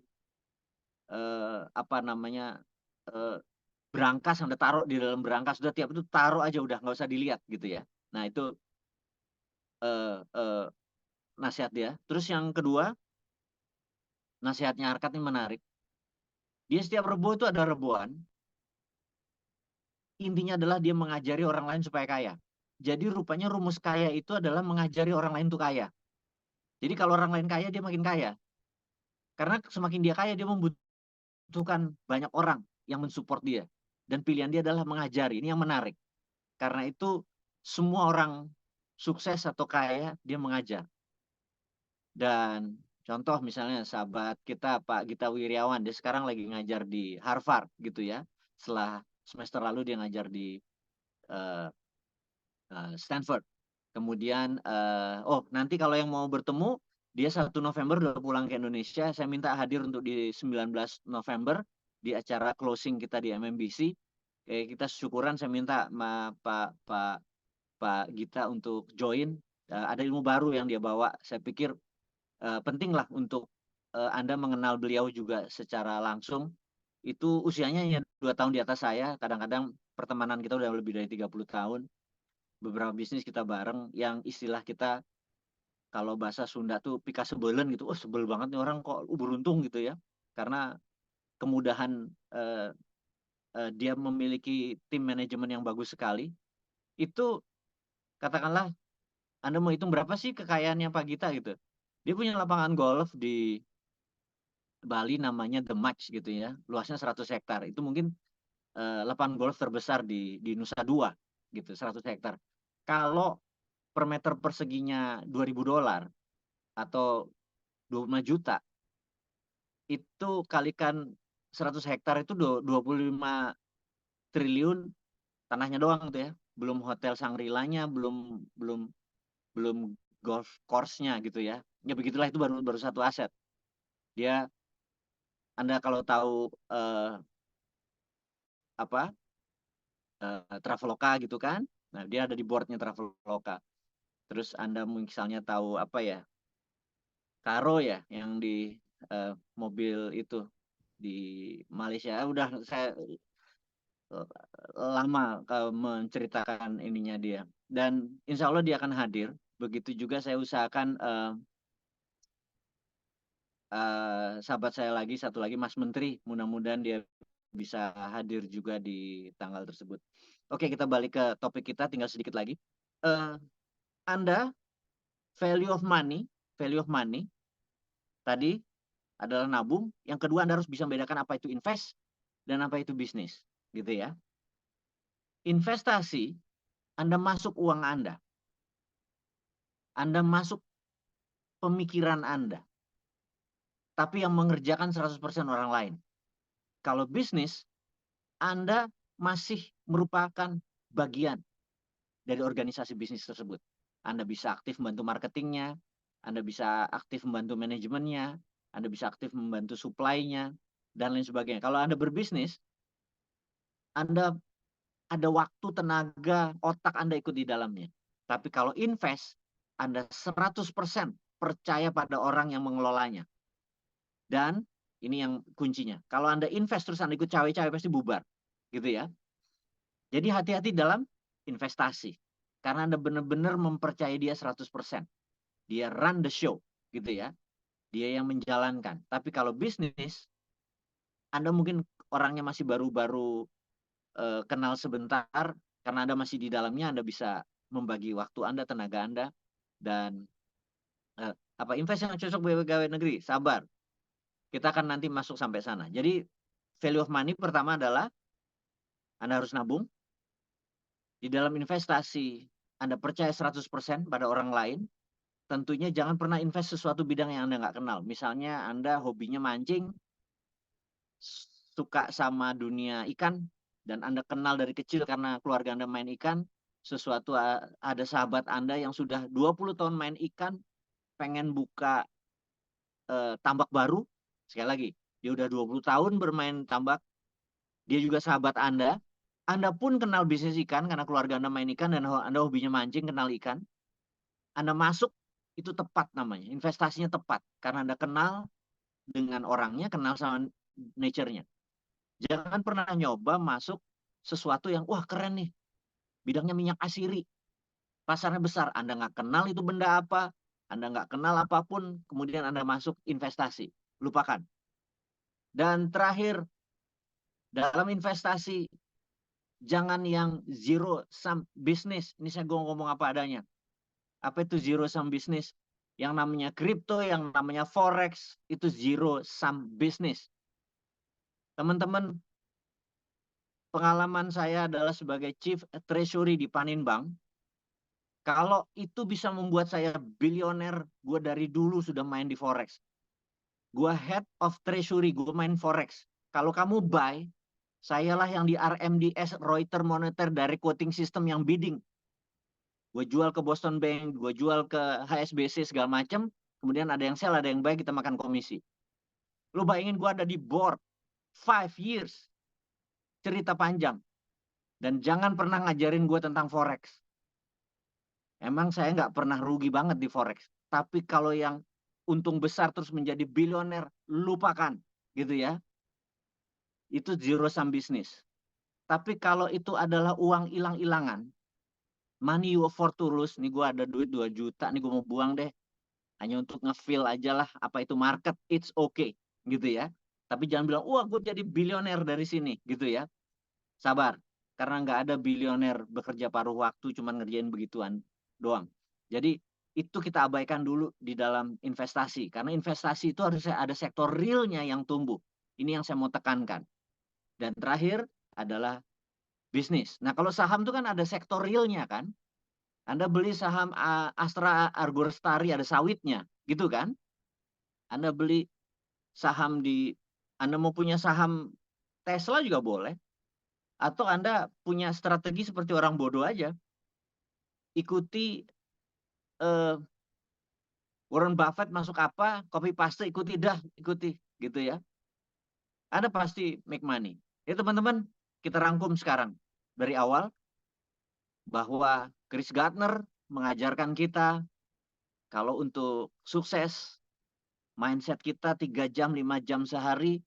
berangkas, Anda taruh di dalam berangkas, sudah tiap itu taruh aja, udah nggak usah dilihat gitu ya. Nah, itu nasihat dia. Terus yang kedua, nasihatnya Arkad ini menarik. Dia setiap rebo itu ada reboan. Intinya adalah dia mengajari orang lain supaya kaya. Jadi rupanya rumus kaya itu adalah mengajari orang lain untuk kaya. Jadi kalau orang lain kaya, dia makin kaya. Karena semakin dia kaya, dia membutuhkan banyak orang yang mensupport dia. dan pilihan dia adalah mengajari. Ini yang menarik. Karena itu semua orang sukses atau kaya dia mengajar. Dan contoh misalnya sahabat kita Pak Gita Wirjawan, dia sekarang lagi ngajar di Harvard gitu ya. Setelah semester lalu dia ngajar di uh, Stanford. Kemudian nanti kalau yang mau bertemu, dia 1 November udah pulang ke Indonesia. Saya minta hadir untuk di 19 November di acara closing kita di MMBC. Kita syukuran, saya minta Pak Gita untuk join. Ada ilmu baru yang dia bawa. Saya pikir penting lah untuk Anda mengenal beliau juga secara langsung. Itu usianya hanya 2 tahun di atas saya. Kadang-kadang pertemanan kita udah lebih dari 30 tahun. Beberapa bisnis kita bareng yang istilah kita kalau bahasa Sunda tuh pika sebelen gitu. Oh, sebel banget nih orang, kok beruntung gitu ya. Karena kemudahan dia memiliki tim manajemen yang bagus sekali. Itu katakanlah Anda mau hitung berapa sih kekayaannya Pak Gita gitu. Dia punya lapangan golf di Bali namanya The Match gitu ya. Luasnya 100 hektar. Itu mungkin lapangan golf terbesar di Nusa Dua gitu, 100 hektar. Kalau per meter perseginya $2.000 atau 25 juta, itu kalikan 100 hektar itu 25 triliun tanahnya doang tuh ya. Belum hotel Shangri-La-nya, belum belum belum golf course-nya gitu ya. Ya begitulah, itu baru baru satu aset. Dia Anda kalau tahu apa Traveloka gitu kan. Nah, dia ada di boardnya Traveloka. Terus Anda misalnya tahu apa ya, Karo ya, yang di mobil itu di Malaysia. Udah saya lama menceritakan ininya dia. Dan insya Allah dia akan hadir. Begitu juga saya usahakan sahabat saya lagi, satu lagi Mas Menteri. Mudah-mudahan dia bisa hadir juga di tanggal tersebut. Oke, kita balik ke topik kita, tinggal sedikit lagi. Anda, value of money tadi adalah nabung. Yang kedua, Anda harus bisa membedakan apa itu invest dan apa itu bisnis, gitu ya. Investasi, Anda masuk uang Anda masuk pemikiran Anda, tapi yang mengerjakan 100% orang lain. Kalau bisnis, Anda masih merupakan bagian dari organisasi bisnis tersebut. Anda bisa aktif membantu marketingnya, Anda bisa aktif membantu manajemennya, Anda bisa aktif membantu supply-nya, dan lain sebagainya. Kalau Anda berbisnis, Anda ada waktu, tenaga, otak Anda ikut di dalamnya. Tapi kalau invest, Anda 100% percaya pada orang yang mengelolanya. Dan ini yang kuncinya. Kalau Anda invest terus Anda ikut cawe-cawe pasti bubar. Gitu ya. Jadi hati-hati dalam investasi. Karena Anda benar-benar mempercayai dia 100%. Dia run the show. Gitu ya. Dia yang menjalankan. Tapi kalau bisnis, Anda mungkin orangnya masih baru-baru kenal sebentar, karena Anda masih di dalamnya, Anda bisa membagi waktu Anda, tenaga Anda, dan apa invest yang cocok bagi pegawai negeri. Sabar, kita akan nanti masuk sampai sana. Jadi value of money pertama adalah Anda harus nabung. Di dalam investasi, Anda percaya 100% pada orang lain. Tentunya jangan pernah invest sesuatu bidang yang Anda nggak kenal. Misalnya Anda hobinya mancing, suka sama dunia ikan, dan Anda kenal dari kecil karena keluarga Anda main ikan, sesuatu ada sahabat Anda yang sudah 20 tahun main ikan, pengen buka tambak baru, sekali lagi, dia udah 20 tahun bermain tambak, dia juga sahabat Anda pun kenal bisnis ikan karena keluarga Anda main ikan dan Anda hobinya mancing, kenal ikan, Anda masuk, itu tepat namanya, investasinya tepat, karena Anda kenal dengan orangnya, kenal sama nature-nya. Jangan pernah nyoba masuk sesuatu yang, wah keren nih, bidangnya minyak asiri, pasarnya besar, Anda nggak kenal itu benda apa, Anda nggak kenal apapun, kemudian Anda masuk investasi, lupakan. Dan terakhir, dalam investasi, jangan yang zero sum business. Ini saya ngomong apa adanya. Apa itu zero sum business? Yang namanya kripto, yang namanya forex, itu zero sum business. Teman-teman, pengalaman saya adalah sebagai Chief Treasury di Paninbank. Kalau itu bisa membuat saya bilioner, gue dari dulu sudah main di Forex. Gue head of treasury, gue main Forex. Kalau kamu buy, sayalah yang di RMDS, Reuters Monitor dari quoting system yang bidding. Gue jual ke Boston Bank, gue jual ke HSBC segala macam. Kemudian ada yang sell, ada yang buy, kita makan komisi. Lu bayangin gue ada di board 5 years. Cerita panjang. Dan jangan pernah ngajarin gue tentang Forex. Emang saya nggak pernah rugi banget di Forex. Tapi kalau yang untung besar terus menjadi bilioner, lupakan. Gitu ya. Itu zero sum business. Tapi kalau itu adalah uang hilang-hilangan, money you afford to lose, nih gue ada duit 2 juta, nih gue mau buang deh. Hanya untuk nge-feel aja lah apa itu market, it's okay. Gitu ya. Tapi jangan bilang, wah gue jadi bilioner dari sini. Gitu ya. Sabar. Karena nggak ada bilioner bekerja paruh waktu cuma ngerjain begituan doang. Jadi itu kita abaikan dulu di dalam investasi. Karena investasi itu harus ada sektor realnya yang tumbuh. Ini yang saya mau tekankan. Dan terakhir adalah bisnis. Nah kalau saham itu kan ada sektor realnya kan. Anda beli saham Astra Argorestari ada sawitnya. Gitu kan. Anda beli saham Anda mau punya saham Tesla juga boleh. Atau Anda punya strategi seperti orang bodoh aja. Ikuti Warren Buffett masuk apa, copy paste, ikuti gitu ya. Anda pasti make money. Ya teman-teman, kita rangkum sekarang dari awal bahwa Chris Gardner mengajarkan kita kalau untuk sukses, mindset kita 3 jam, 5 jam sehari,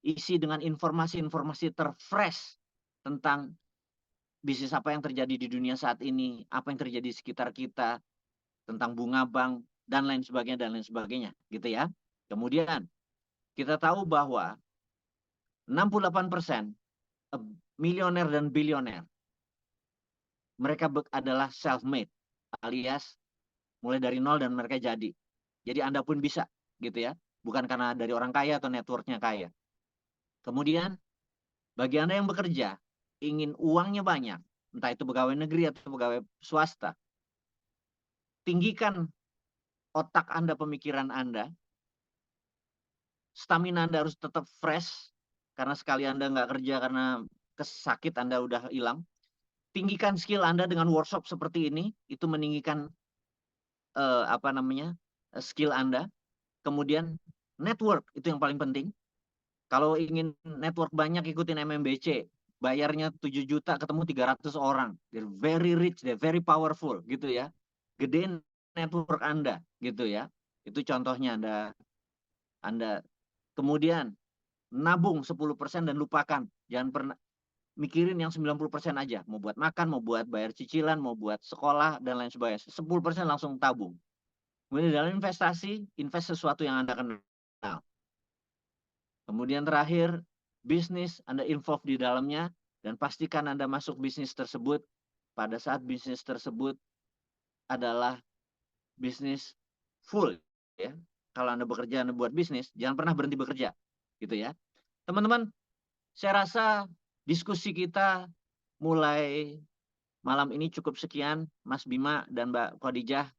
isi dengan informasi-informasi terfresh tentang bisnis apa yang terjadi di dunia saat ini, apa yang terjadi di sekitar kita, tentang bunga bank, dan lain sebagainya, gitu ya. Kemudian, kita tahu bahwa 68% milioner dan bilioner, mereka adalah self-made, alias mulai dari nol dan mereka jadi. Jadi Anda pun bisa, gitu ya. Bukan karena dari orang kaya atau networknya kaya. Kemudian, bagi Anda yang bekerja, ingin uangnya banyak, entah itu pegawai negeri atau pegawai swasta, tinggikan otak Anda, pemikiran Anda, stamina Anda harus tetap fresh, karena sekali Anda nggak kerja karena sakit Anda udah hilang. Tinggikan skill Anda dengan workshop seperti ini, itu meninggikan skill Anda. Kemudian network, itu yang paling penting. Kalau ingin network banyak, ikutin MMBC. Bayarnya 7 juta, ketemu 300 orang. They're very rich, they're very powerful, gitu ya. Gedein network Anda, gitu ya. Itu contohnya Anda. Kemudian nabung 10% dan lupakan. Jangan pernah mikirin yang 90% aja. Mau buat makan, mau buat bayar cicilan, mau buat sekolah, dan lain sebagainya. 10% langsung tabung. Kemudian dalam investasi, invest sesuatu yang Anda kenal. Kemudian terakhir, bisnis, Anda involve di dalamnya, dan pastikan Anda masuk bisnis tersebut pada saat bisnis tersebut adalah bisnis full. Ya. Kalau Anda bekerja, Anda buat bisnis, jangan pernah berhenti bekerja. Gitu ya. Teman-teman, saya rasa diskusi kita mulai malam ini cukup sekian. Mas Bima dan Mbak Khadijah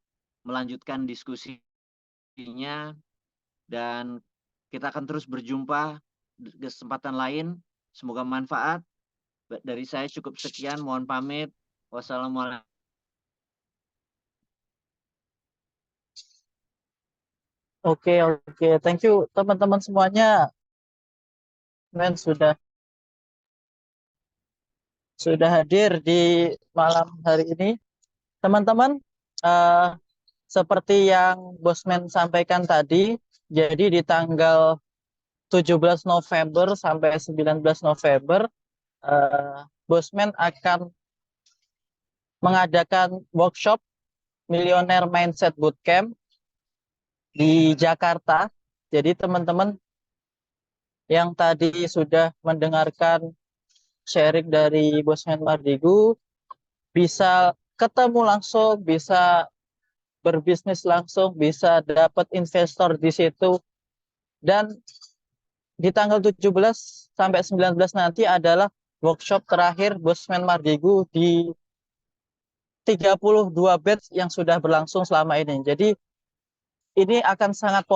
melanjutkan diskusinya. Dan kita akan terus berjumpa di kesempatan lain. Semoga manfaat. Dari saya cukup sekian. Mohon pamit. Wassalamualaikum. Oke, oke. Thank you teman-teman semuanya. Men sudah hadir di malam hari ini. Teman-teman, eh, seperti yang Bosman sampaikan tadi, jadi di tanggal 17 November sampai 19 November, Bosman akan mengadakan workshop Millionaire Mindset Bootcamp di Jakarta. Jadi teman-teman yang tadi sudah mendengarkan sharing dari Bosman Mardigu, bisa ketemu langsung, bisa berbisnis langsung, bisa dapat investor di situ. Dan di tanggal 17 sampai 19 nanti adalah workshop terakhir Bosman Mardigu di 32 batch yang sudah berlangsung selama ini. Jadi ini akan sangat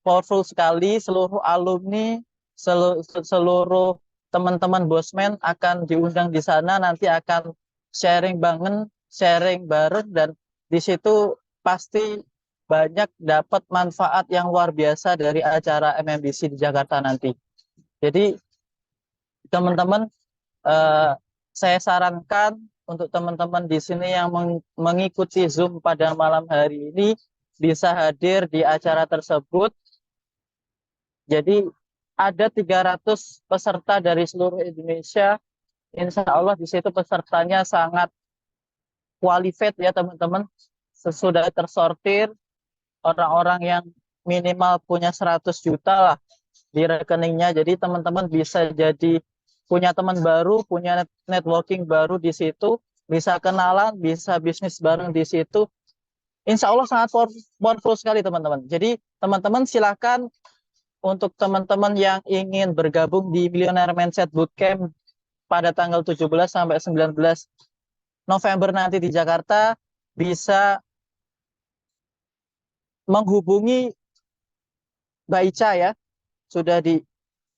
powerful sekali. Seluruh alumni, seluruh teman-teman Bosman akan diundang di sana. Nanti akan sharing banget, sharing bareng, dan di situ pasti banyak dapat manfaat yang luar biasa dari acara MMBC di Jakarta nanti. Jadi teman-teman, eh, saya sarankan untuk teman-teman di sini yang mengikuti Zoom pada malam hari ini bisa hadir di acara tersebut. Jadi ada 300 peserta dari seluruh Indonesia. Insya Allah di situ pesertanya sangat qualified ya teman-teman. Sesudah tersortir orang-orang yang minimal punya 100 juta lah di rekeningnya. Jadi teman-teman bisa jadi punya teman baru, punya networking baru di situ, bisa kenalan, bisa bisnis bareng di situ. Insya Allah sangat powerful sekali teman-teman. Jadi teman-teman silakan untuk teman-teman yang ingin bergabung di Millionaire Mindset Bootcamp pada tanggal 17 sampai 19 November nanti di Jakarta, bisa menghubungi Mbak Ica ya. Sudah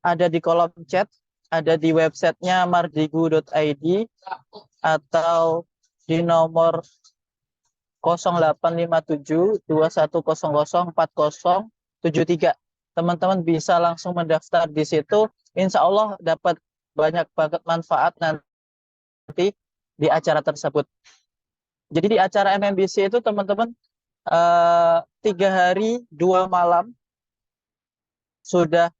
ada di kolom chat, ada di websitenya mardigu.id atau di nomor 0857 2100 4073. Teman-teman bisa langsung mendaftar di situ. Insya Allah dapat banyak banget manfaat nanti di acara tersebut. Jadi di acara MMBC itu teman-teman 3 hari 2 malam sudah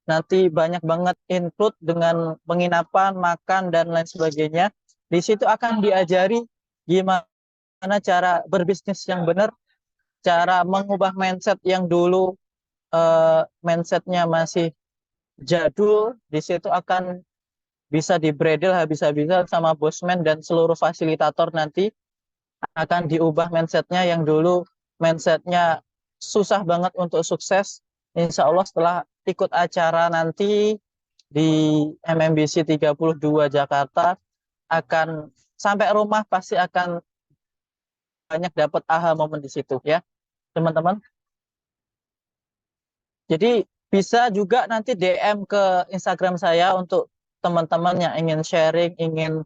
nanti banyak banget include dengan penginapan, makan dan lain sebagainya. Di situ akan diajari gimana cara berbisnis yang benar, cara mengubah mindset yang dulu mindsetnya masih jadul. Di situ akan bisa di-bredel habis-habisan sama Bosman dan seluruh fasilitator. Nanti akan diubah mindsetnya yang dulu mindsetnya susah banget untuk sukses. Insya Allah setelah ikut acara nanti di MMBC 32 Jakarta, akan sampai rumah pasti akan banyak dapat aha momen di situ ya teman-teman. Jadi bisa juga nanti DM ke Instagram saya untuk teman-teman yang ingin sharing, ingin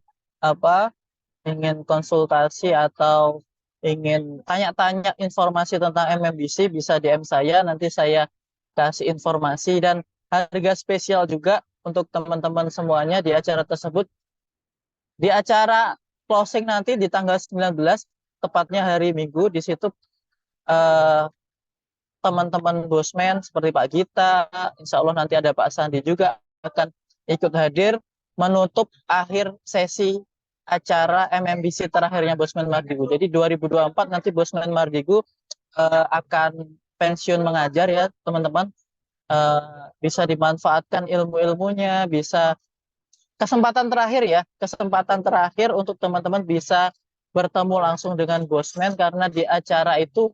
konsultasi atau ingin tanya-tanya informasi tentang MMBC, bisa DM saya, nanti saya kasih informasi. Dan harga spesial juga untuk teman-teman semuanya di acara tersebut. Di acara closing nanti di tanggal 19, tepatnya hari Minggu, di situ eh, teman-teman Bosman seperti Pak Gita, insya Allah nanti ada Pak Sandi juga akan ikut hadir menutup akhir sesi acara MMBC terakhirnya Bosman Mardigu. Jadi 2024 nanti Bosman Mardigu akan pensiun mengajar ya teman-teman. Bisa dimanfaatkan ilmu-ilmunya, bisa kesempatan terakhir ya, kesempatan terakhir untuk teman-teman bisa bertemu langsung dengan Bosman, karena di acara itu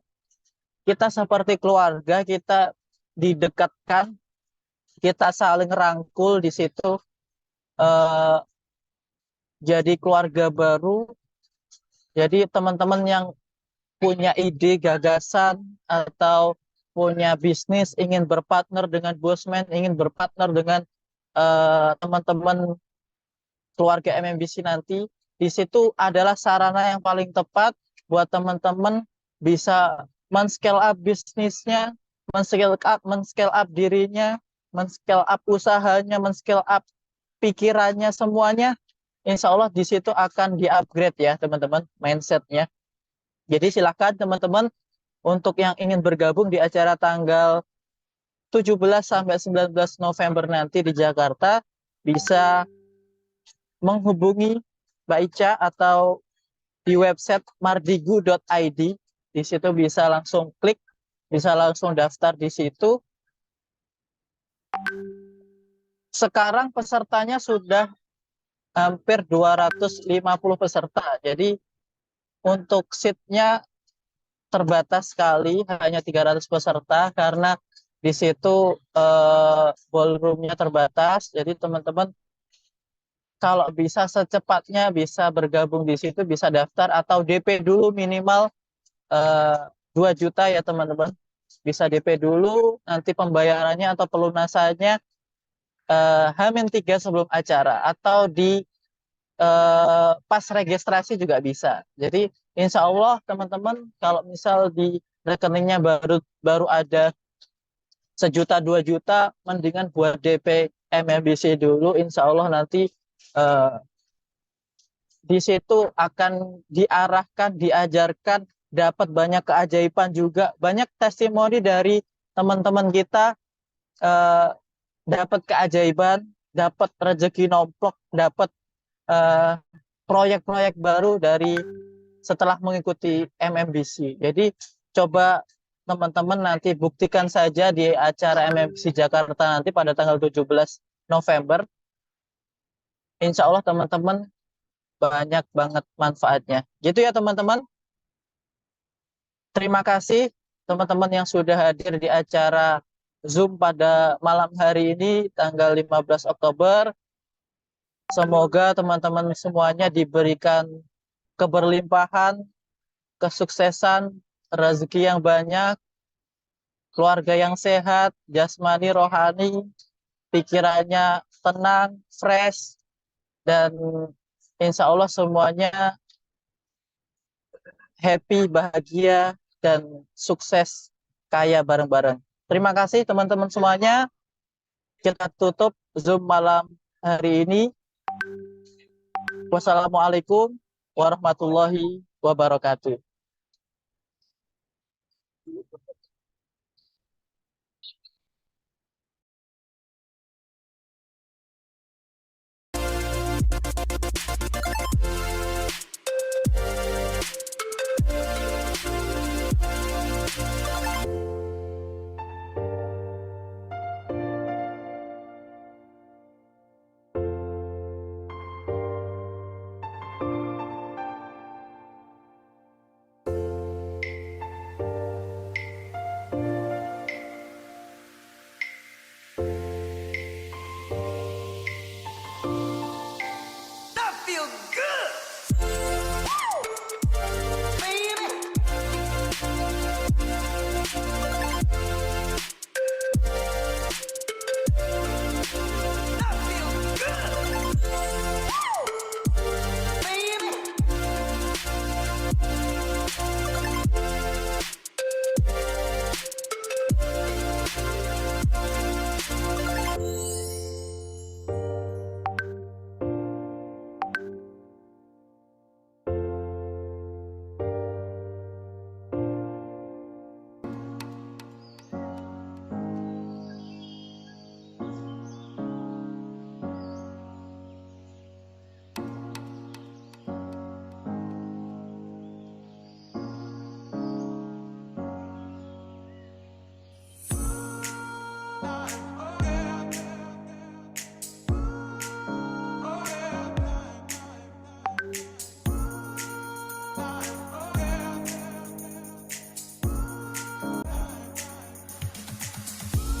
kita seperti keluarga, kita didekatkan, kita saling rangkul di situ, eh, jadi keluarga baru. Jadi teman-teman yang punya ide, gagasan, atau punya bisnis, ingin berpartner dengan Bosman, ingin berpartner dengan teman-teman keluarga MMBC nanti, di situ adalah sarana yang paling tepat buat teman-teman bisa men-scale up bisnisnya, men-scale up dirinya, men-scale up usahanya, men-scale up pikirannya, semuanya. Insya Allah di situ akan di-upgrade ya teman-teman mindsetnya. Jadi silakan teman-teman untuk yang ingin bergabung di acara tanggal 17 sampai 19 November nanti di Jakarta, bisa menghubungi Mbak Ica atau di website mardigu.id. Di situ bisa langsung klik, bisa langsung daftar di situ. Sekarang pesertanya sudah hampir 250 peserta. Jadi untuk seatnya terbatas sekali, hanya 300 peserta karena di situ ballroomnya terbatas. Jadi teman-teman kalau bisa secepatnya bisa bergabung di situ, bisa daftar atau DP dulu minimal 2 juta ya teman-teman. Bisa DP dulu, nanti pembayarannya atau pelunasannya H-3 sebelum acara atau di pas registrasi juga bisa. Jadi insya Allah teman-teman kalau misal di rekeningnya baru baru ada 1 juta 2 juta, mendingan buat DP MMBC dulu. Insya Allah nanti eh, di situ akan diarahkan, diajarkan, dapat banyak keajaiban juga, banyak testimoni dari teman-teman kita eh, dapat keajaiban, dapat rezeki nomplok, dapat eh, proyek-proyek baru dari setelah mengikuti MMBC. Jadi coba teman-teman nanti buktikan saja di acara MMBC Jakarta nanti pada tanggal 17 November. Insya Allah teman-teman banyak banget manfaatnya. Gitu ya teman-teman. Terima kasih teman-teman yang sudah hadir di acara Zoom pada malam hari ini tanggal 15 Oktober. Semoga teman-teman semuanya diberikan keberlimpahan, kesuksesan, rezeki yang banyak, keluarga yang sehat, jasmani, rohani, pikirannya tenang, fresh, dan insya Allah semuanya happy, bahagia, dan sukses kaya bareng-bareng. Terima kasih teman-teman semuanya. Kita tutup Zoom malam hari ini. Wassalamualaikum warahmatullahi wabarakatuh.